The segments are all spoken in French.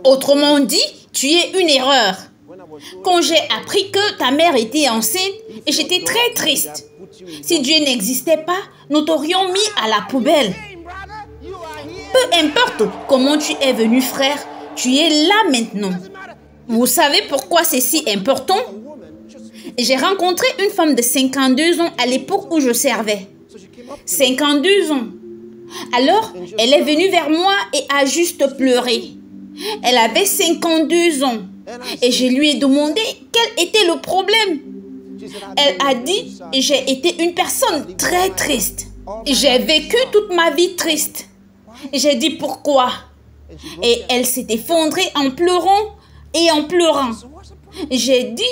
Autrement dit, tu es une erreur. Quand j'ai appris que ta mère était enceinte, j'étais très triste. Si Dieu n'existait pas, nous t'aurions mis à la poubelle. Peu importe comment tu es venu, frère, tu es là maintenant. Vous savez pourquoi c'est si important? J'ai rencontré une femme de 52 ans à l'époque où je servais. 52 ans. Alors, elle est venue vers moi et a juste pleuré. Elle avait 52 ans. Et je lui ai demandé quel était le problème. Elle a dit, j'ai été une personne très triste. J'ai vécu toute ma vie triste. J'ai dit pourquoi. Et elle s'est effondrée en pleurant et en pleurant. J'ai dit,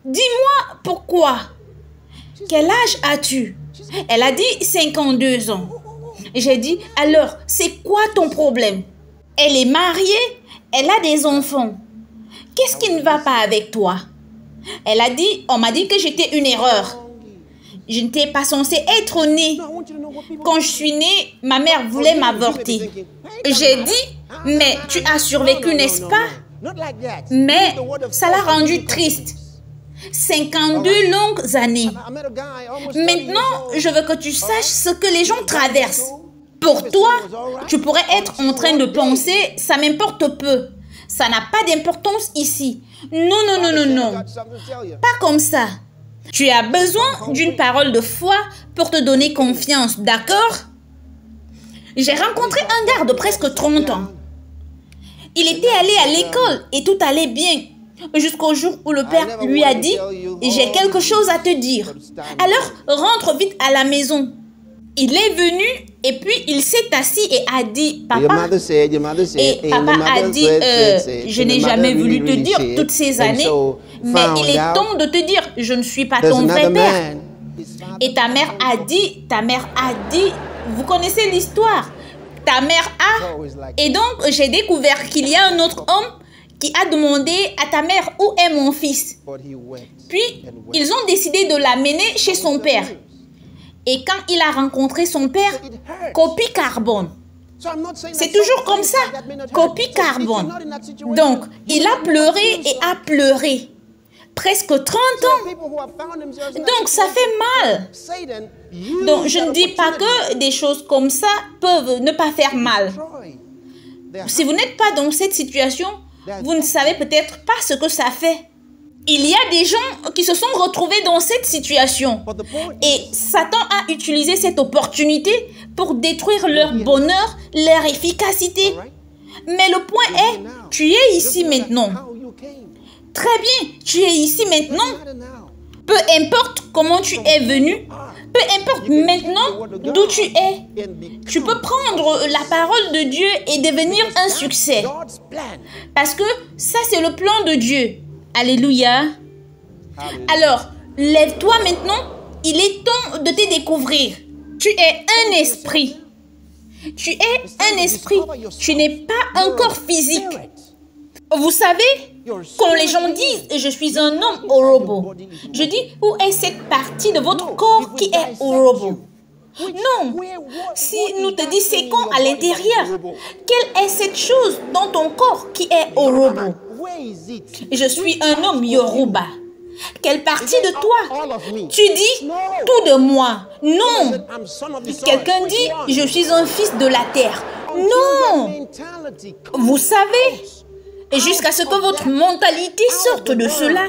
dis-moi pourquoi. Quel âge as-tu? Elle a dit 52 ans. J'ai dit, alors, c'est quoi ton problème? Elle est mariée, elle a des enfants. Qu'est-ce qui ne va pas avec toi? Elle a dit, on m'a dit que j'étais une erreur. Je n'étais pas censée être née. Quand je suis née, ma mère voulait m'avorter. J'ai dit, mais tu as survécu, n'est-ce pas? Mais ça l'a rendue triste. 52 longues années. Maintenant, je veux que tu saches ce que les gens traversent. Pour toi, tu pourrais être en train de penser, ça m'importe peu. Ça n'a pas d'importance ici. Non, non, non, non, non. Pas comme ça. Tu as besoin d'une parole de foi pour te donner confiance, d'accord? J'ai rencontré un gars de presque 30 ans. Il était allé à l'école et tout allait bien. Jusqu'au jour où le père lui a dit, j'ai quelque chose à te dire. Alors, rentre vite à la maison. Il est venu et puis il s'est assis et a dit, papa, et papa a dit, je n'ai jamais voulu te dire toutes ces années, mais il est temps de te dire, je ne suis pas ton vrai père. Et ta mère a dit, vous connaissez l'histoire, ta mère a, et donc j'ai découvert qu'il y a un autre homme qui a demandé à ta mère où est mon fils. Puis, ils ont décidé de l'amener chez son père. Et quand il a rencontré son père, copie carbone. C'est toujours comme ça, copie carbone. Donc, il a pleuré et a pleuré. Presque 30 ans. Donc, ça fait mal. Donc, je ne dis pas que des choses comme ça peuvent ne pas faire mal. Si vous n'êtes pas dans cette situation, vous ne savez peut-être pas ce que ça fait. Il y a des gens qui se sont retrouvés dans cette situation. Et Satan a utilisé cette opportunité pour détruire leur bonheur, leur efficacité. Mais le point est, tu es ici maintenant. Très bien, tu es ici maintenant. Peu importe comment tu es venu, peu importe maintenant d'où tu es, tu peux prendre la parole de Dieu et devenir un succès. Parce que ça, c'est le plan de Dieu. Alléluia. Alors, lève-toi maintenant. Il est temps de te découvrir. Tu es un esprit. Tu es un esprit. Tu n'es pas un corps physique. Vous savez, quand les gens disent « je suis un homme au robot », je dis « où est cette partie de votre corps qui est au robot ?» Non. Si nous te disséquons à l'intérieur, quelle est cette chose dans ton corps qui est au robot? Je suis un homme Yoruba. Quelle partie de toi? Tu dis tout de moi. Non. Quelqu'un dit je suis un fils de la terre. Non. Vous savez, jusqu'à ce que votre mentalité sorte de cela,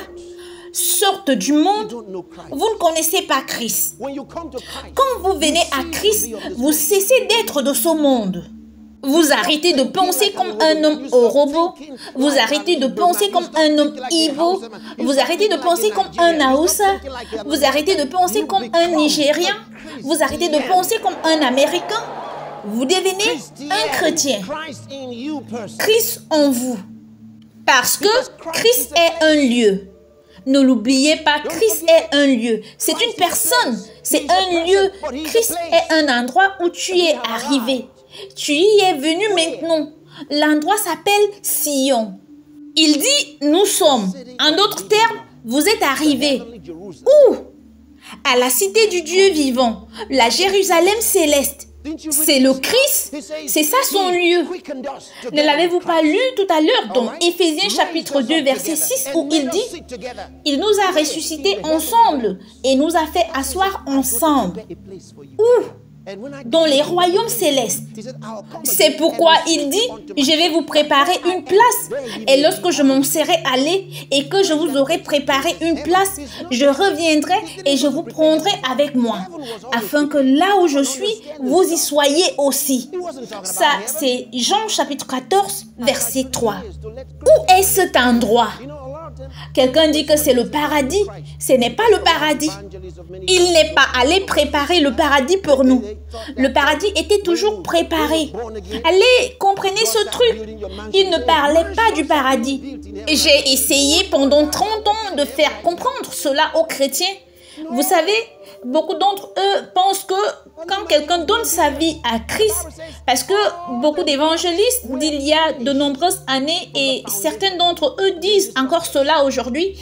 sorte du monde, vous ne connaissez pas Christ. Quand vous venez à Christ, vous cessez d'être de ce monde. Vous arrêtez de penser comme un homme au robot. Vous arrêtez de penser comme un homme Igbo. Vous arrêtez de penser comme un Hausa. Vous arrêtez de penser comme un Nigérien. Vous arrêtez de penser comme un Américain. Vous devenez un chrétien. Christ en vous. Parce que Christ est un lieu. Ne l'oubliez pas, Christ est un lieu. C'est une personne. C'est un lieu. Christ est un endroit où tu es arrivé. Tu y es venu maintenant. L'endroit s'appelle Sion. Il dit, nous sommes. En d'autres termes, vous êtes arrivés. Où? À la cité du Dieu vivant, la Jérusalem céleste. C'est le Christ, c'est ça son lieu. Ne l'avez-vous pas lu tout à l'heure dans Éphésiens chapitre 2 verset 6 où il dit « Il nous a ressuscités ensemble et nous a fait asseoir ensemble. » Où? Dans les royaumes célestes. C'est pourquoi il dit « Je vais vous préparer une place. Et lorsque je m'en serai allé et que je vous aurai préparé une place, je reviendrai et je vous prendrai avec moi, afin que là où je suis, vous y soyez aussi. » Ça, c'est Jean chapitre 14, verset 3. Où est cet endroit? Quelqu'un dit que c'est le paradis. Ce n'est pas le paradis. Il n'est pas allé préparer le paradis pour nous. Le paradis était toujours préparé. Allez, comprenez ce truc. Il ne parlait pas du paradis. J'ai essayé pendant 30 ans de faire comprendre cela aux chrétiens. Vous savez, beaucoup d'entre eux pensent que quand quelqu'un donne sa vie à Christ, parce que beaucoup d'évangélistes d'il y a de nombreuses années, et certains d'entre eux disent encore cela aujourd'hui,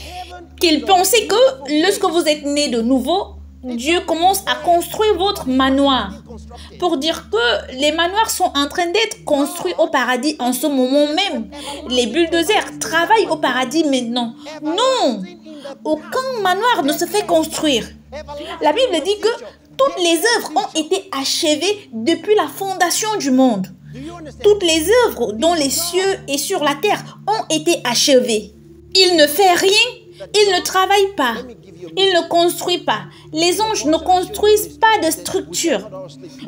qu'ils pensaient que lorsque vous êtes né de nouveau, Dieu commence à construire votre manoir. Pour dire que les manoirs sont en train d'être construits au paradis en ce moment même. Les bulldozers travaillent au paradis maintenant. Non! Aucun manoir ne se fait construire. La Bible dit que toutes les œuvres ont été achevées depuis la fondation du monde. Toutes les œuvres dans les cieux et sur la terre ont été achevées. Il ne fait rien, il ne travaille pas, il ne construit pas. Les anges ne construisent pas de structure.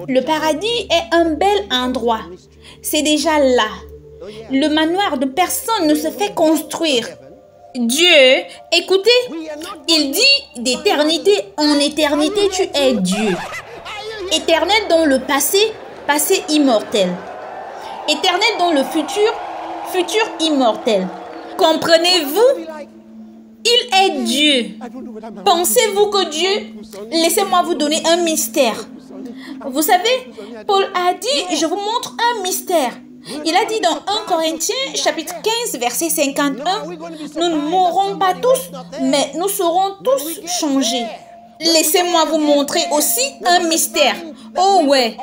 Le paradis est un bel endroit. C'est déjà là. Le manoir de personne ne se fait construire. Dieu, écoutez, il dit d'éternité en éternité, tu es Dieu. Éternel dans le passé, passé immortel. Éternel dans le futur, futur immortel. Comprenez-vous? Il est Dieu. Pensez-vous que Dieu... Laissez-moi vous donner un mystère. Vous savez, Paul a dit, je vous montre un mystère. Il a dit dans 1 Corinthiens chapitre 15 verset 51, nous ne mourrons pas tous, mais nous serons tous changés. Laissez-moi vous montrer aussi un mystère. Oh ouais,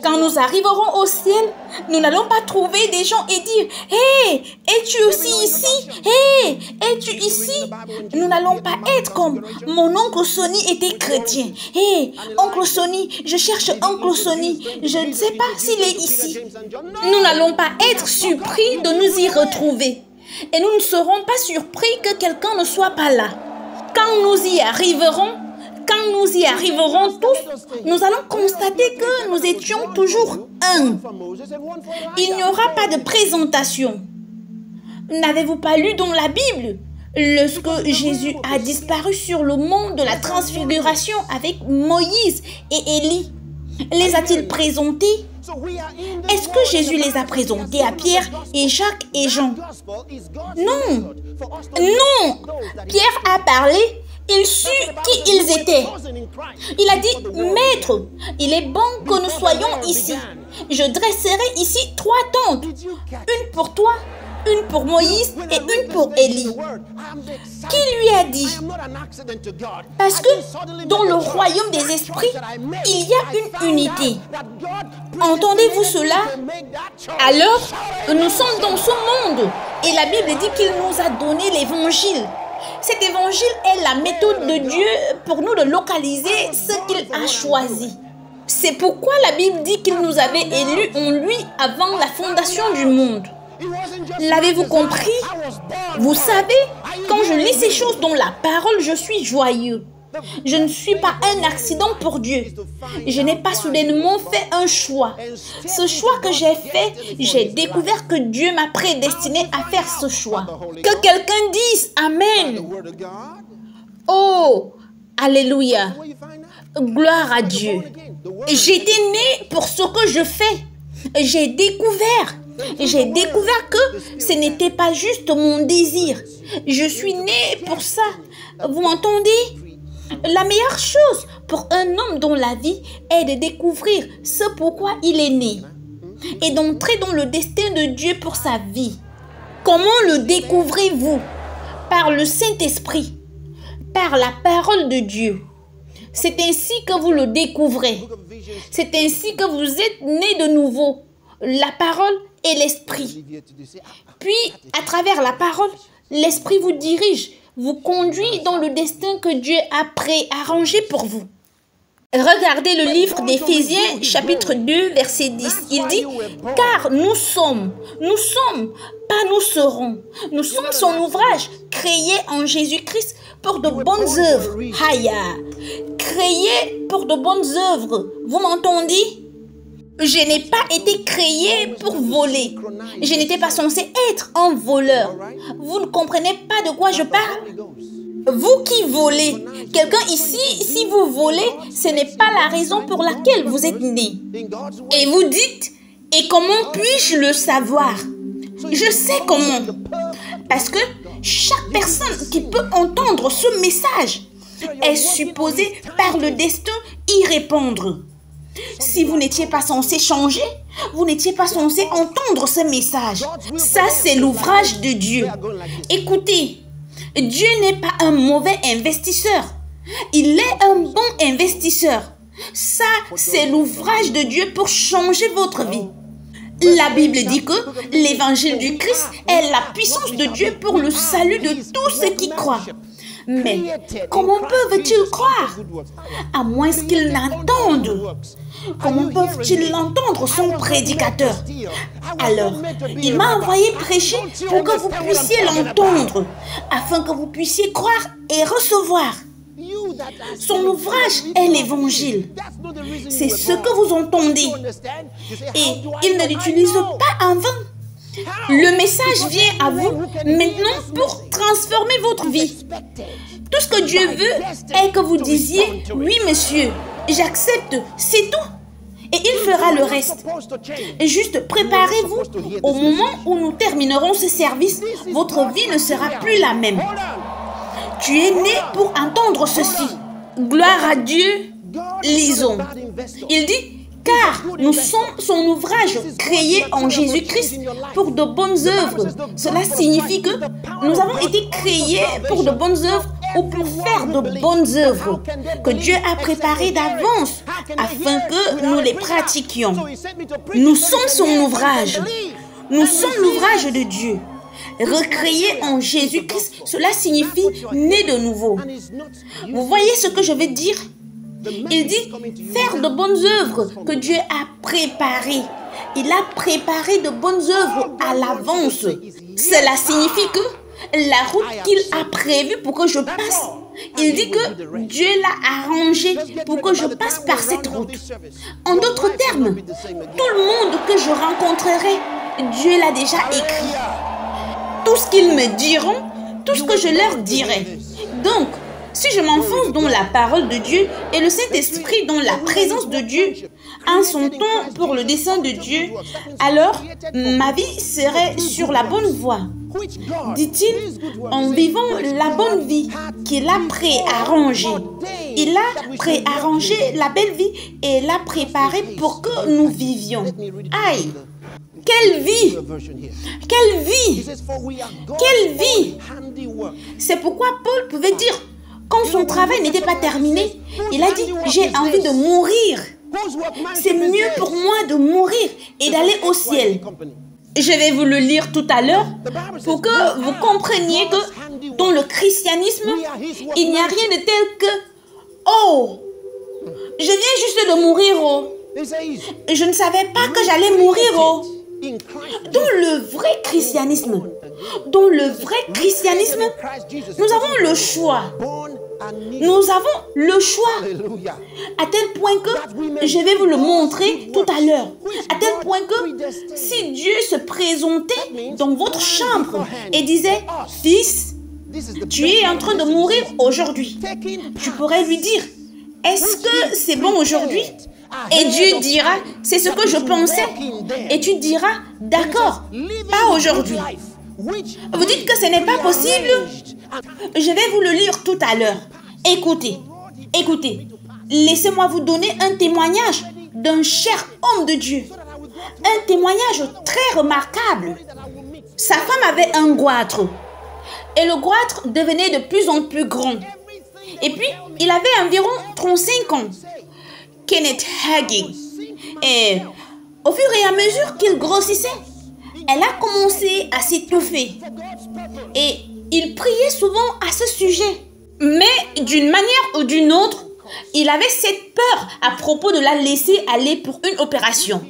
quand nous arriverons au ciel, nous n'allons pas trouver des gens et dire « Hé, es-tu aussi ici? Hé, es-tu ici ?» Nous n'allons pas être comme « Mon oncle Sonny était chrétien. Hé, oncle Sonny, je cherche oncle Sonny. Je ne sais pas s'il est ici. » Nous n'allons pas être surpris de nous y retrouver. Et nous ne serons pas surpris que quelqu'un ne soit pas là. Quand nous y arriverons, tous, nous allons constater que nous étions toujours un. Il n'y aura pas de présentation. N'avez-vous pas lu dans la Bible, lorsque Jésus a disparu sur le mont de la transfiguration avec Moïse et Élie, les a-t-il présentés? Est-ce que Jésus les a présentés à Pierre et Jacques et Jean? Non. Non. Pierre a parlé. Il sut qui ils étaient. Il a dit, « Maître, il est bon que nous soyons ici. Je dresserai ici 3 tentes, une pour toi, une pour Moïse et une pour Élie. » Qui lui a dit? Parce que dans le royaume des esprits, il y a une unité. Entendez-vous cela? Alors, nous sommes dans ce monde et la Bible dit qu'il nous a donné l'évangile. Cet évangile est la méthode de Dieu pour nous de localiser ce qu'il a choisi. C'est pourquoi la Bible dit qu'il nous avait élus en lui avant la fondation du monde. L'avez-vous compris? Vous savez, quand je lis ces choses dans la parole, je suis joyeux. Je ne suis pas un accident pour Dieu. Je n'ai pas soudainement fait un choix. Ce choix que j'ai fait, j'ai découvert que Dieu m'a prédestiné à faire ce choix. Que quelqu'un dise Amen. Oh, Alléluia. Gloire à Dieu. J'étais né pour ce que je fais. J'ai découvert que ce n'était pas juste mon désir. Je suis né pour ça. Vous m'entendez? La meilleure chose pour un homme dans la vie est de découvrir ce pourquoi il est né et d'entrer dans le destin de Dieu pour sa vie. Comment le découvrez-vous? Par le Saint-Esprit, par la parole de Dieu. C'est ainsi que vous le découvrez. C'est ainsi que vous êtes né de nouveau. La parole et l'esprit. Puis, à travers la parole, l'esprit vous dirige, vous conduit dans le destin que Dieu a préarrangé pour vous. Regardez le livre d'Éphésiens, chapitre 2, verset 10. Il dit, « Car nous sommes, pas nous serons. Nous sommes son ouvrage, créé en Jésus-Christ pour de bonnes œuvres. » Haya, créé pour de bonnes œuvres. Vous m'entendez? Je n'ai pas été créé pour voler. Je n'étais pas censé être un voleur. Vous ne comprenez pas de quoi je parle? Vous qui volez, quelqu'un ici, si vous volez, ce n'est pas la raison pour laquelle vous êtes né. Et vous dites, et comment puis-je le savoir? Je sais comment. Parce que chaque personne qui peut entendre ce message est supposée par le destin y répondre. Si vous n'étiez pas censé changer, vous n'étiez pas censé entendre ce message. Ça, c'est l'ouvrage de Dieu. Écoutez, Dieu n'est pas un mauvais investisseur. Il est un bon investisseur. Ça, c'est l'ouvrage de Dieu pour changer votre vie. La Bible dit que l'évangile du Christ est la puissance de Dieu pour le salut de tous ceux qui croient. Mais comment peuvent-ils croire à moins qu'ils n'entendent? Comment peuvent-ils l'entendre son prédicateur? Alors, il m'a envoyé prêcher pour que vous puissiez l'entendre, afin que vous puissiez croire et recevoir. Son ouvrage est l'évangile. C'est ce que vous entendez. Et il ne l'utilise pas en vain. Le message vient à vous maintenant pour transformer votre vie. Tout ce que Dieu veut est que vous disiez « Oui, monsieur, j'accepte, c'est tout. » Et il fera le reste. Juste préparez-vous. Au moment où nous terminerons ce service, votre vie ne sera plus la même. Tu es né pour entendre ceci. Gloire à Dieu. Lisons. Il dit, car nous sommes son ouvrage créé en Jésus-Christ pour de bonnes œuvres. Cela signifie que nous avons été créés pour de bonnes œuvres ou pour faire de bonnes œuvres que Dieu a préparées d'avance afin que nous les pratiquions. Nous sommes son ouvrage. Nous sommes l'ouvrage de Dieu. Recréé en Jésus-Christ, cela signifie né de nouveau. Vous voyez ce que je veux dire? Il dit faire de bonnes œuvres que Dieu a préparées. Il a préparé de bonnes œuvres à l'avance. Cela signifie que la route qu'il a prévue pour que je passe, il dit que Dieu l'a arrangée pour que je passe par cette route. En d'autres termes, tout le monde que je rencontrerai, Dieu l'a déjà écrit. Tout ce qu'ils me diront, tout ce que je leur dirai. Donc, si je m'enfonce dans la parole de Dieu et le Saint-Esprit dans la présence de Dieu, en son temps pour le dessein de Dieu, alors ma vie serait sur la bonne voie. Dit-il, en vivant la bonne vie qu'il a préarrangée. Il a préarrangé la belle vie et l'a préparée pour que nous vivions. Aïe! Quelle vie! Quelle vie! Quelle vie! C'est pourquoi Paul pouvait dire, quand son travail n'était pas terminé, il a dit, j'ai envie de mourir. C'est mieux pour moi de mourir et d'aller au ciel. Je vais vous le lire tout à l'heure pour que vous compreniez que dans le christianisme, il n'y a rien de tel que « Oh, je viens juste de mourir, oh. Je ne savais pas que j'allais mourir, oh. » Dans le vrai christianisme, nous avons le choix. Nous avons le choix. À tel point que, je vais vous le montrer tout à l'heure, à tel point que si Dieu se présentait dans votre chambre et disait, « Fils, tu es en train de mourir aujourd'hui. » Tu pourrais lui dire, « Est-ce que c'est bon aujourd'hui ?» Et Dieu dira, c'est ce que je pensais. Et tu diras, d'accord, pas aujourd'hui. Vous dites que ce n'est pas possible? Je vais vous le lire tout à l'heure. Écoutez, écoutez. Laissez-moi vous donner un témoignage d'un cher homme de Dieu. Un témoignage très remarquable. Sa femme avait un goitre. Et le goitre devenait de plus en plus grand. Et puis, il avait environ 35 ans. Kenneth Hagin. Et au fur et à mesure qu'il grossissait, elle a commencé à s'étouffer. Et il priait souvent à ce sujet. Mais d'une manière ou d'une autre, il avait cette peur à propos de la laisser aller pour une opération.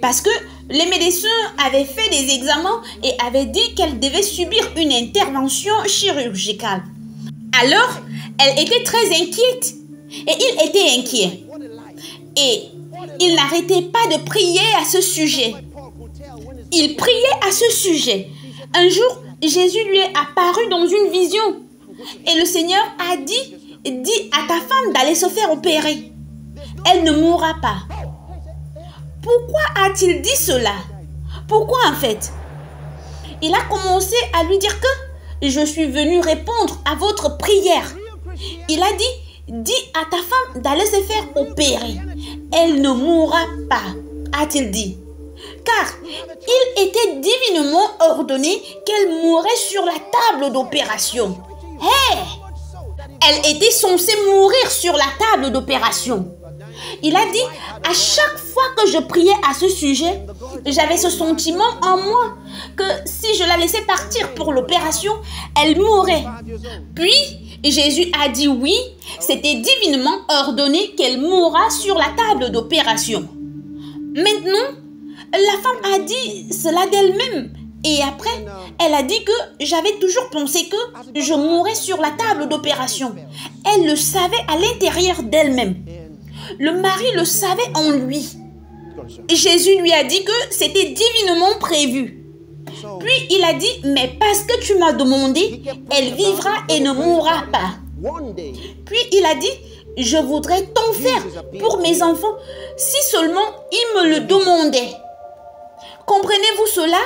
Parce que les médecins avaient fait des examens et avaient dit qu'elle devait subir une intervention chirurgicale. Alors, elle était très inquiète. Et il était inquiet. Et il n'arrêtait pas de prier à ce sujet. Il priait à ce sujet. Un jour, Jésus lui est apparu dans une vision. Et le Seigneur a dit, dis à ta femme d'aller se faire opérer. Elle ne mourra pas. Pourquoi a-t-il dit cela? Pourquoi en fait? Il a commencé à lui dire que je suis venu répondre à votre prière. Il a dit, dis à ta femme d'aller se faire opérer. Elle ne mourra pas, a-t-il dit. Car il était divinement ordonné qu'elle mourrait sur la table d'opération. Hé! Elle était censée mourir sur la table d'opération. Il a dit, à chaque fois que je priais à ce sujet, j'avais ce sentiment en moi que si je la laissais partir pour l'opération, elle mourrait. Puis, Jésus a dit oui, c'était divinement ordonné qu'elle mourra sur la table d'opération. Maintenant, la femme a dit cela d'elle-même. Et après, elle a dit que j'avais toujours pensé que je mourrais sur la table d'opération. Elle le savait à l'intérieur d'elle-même. Le mari le savait en lui. Jésus lui a dit que c'était divinement prévu. Puis il a dit, mais parce que tu m'as demandé, elle vivra et ne mourra pas. Puis il a dit, je voudrais tant faire pour mes enfants si seulement ils me le demandaient. Comprenez-vous cela?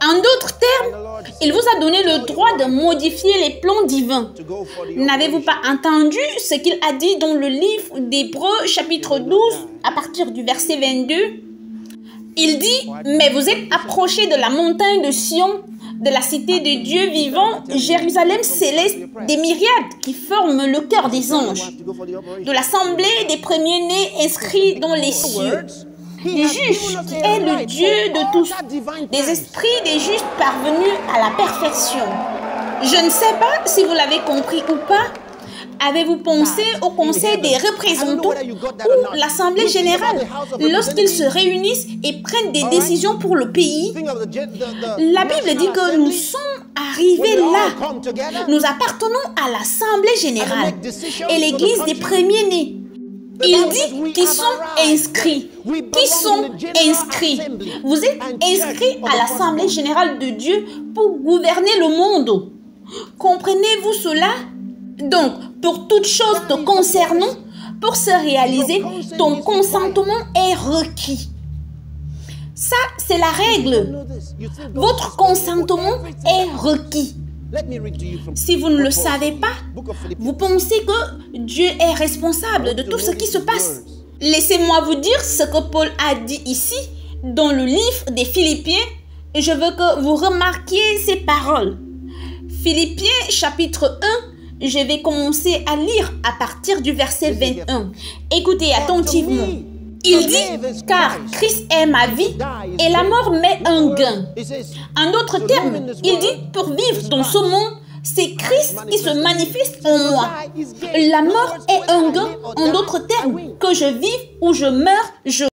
En d'autres termes, il vous a donné le droit de modifier les plans divins. N'avez-vous pas entendu ce qu'il a dit dans le livre d'Hébreux, chapitre 12, à partir du verset 22? Il dit, mais vous êtes approchés de la montagne de Sion, de la cité de Dieu vivant, Jérusalem céleste, des myriades qui forment le cœur des anges, de l'assemblée des premiers-nés inscrits dans les cieux. Du juge qui est le Dieu de tous, des esprits des justes parvenus à la perfection. Je ne sais pas si vous l'avez compris ou pas. Avez-vous pensé au conseil des représentants ou l'assemblée générale lorsqu'ils se réunissent et prennent des décisions pour le pays? La Bible dit que nous sommes arrivés là. Nous appartenons à l'assemblée générale et l'église des premiers-nés. Il dit qu'ils sont inscrits. Qui sont inscrits? Vous êtes inscrits à l'Assemblée générale de Dieu pour gouverner le monde. Comprenez-vous cela? Donc, pour toute chose te concernant, pour se réaliser, ton consentement est requis. Ça, c'est la règle. Votre consentement est requis. Si vous ne le savez pas, vous pensez que Dieu est responsable de tout ce qui se passe. Laissez-moi vous dire ce que Paul a dit ici, dans le livre des Philippiens, et je veux que vous remarquiez ces paroles. Philippiens chapitre 1, je vais commencer à lire à partir du verset 21. Écoutez attentivement. Il dit, car Christ est ma vie et la mort m'est un gain. En d'autres termes, il dit, pour vivre dans ce monde, c'est Christ qui se manifeste en moi. La mort est un gain, en d'autres termes, que je vive ou je meure, je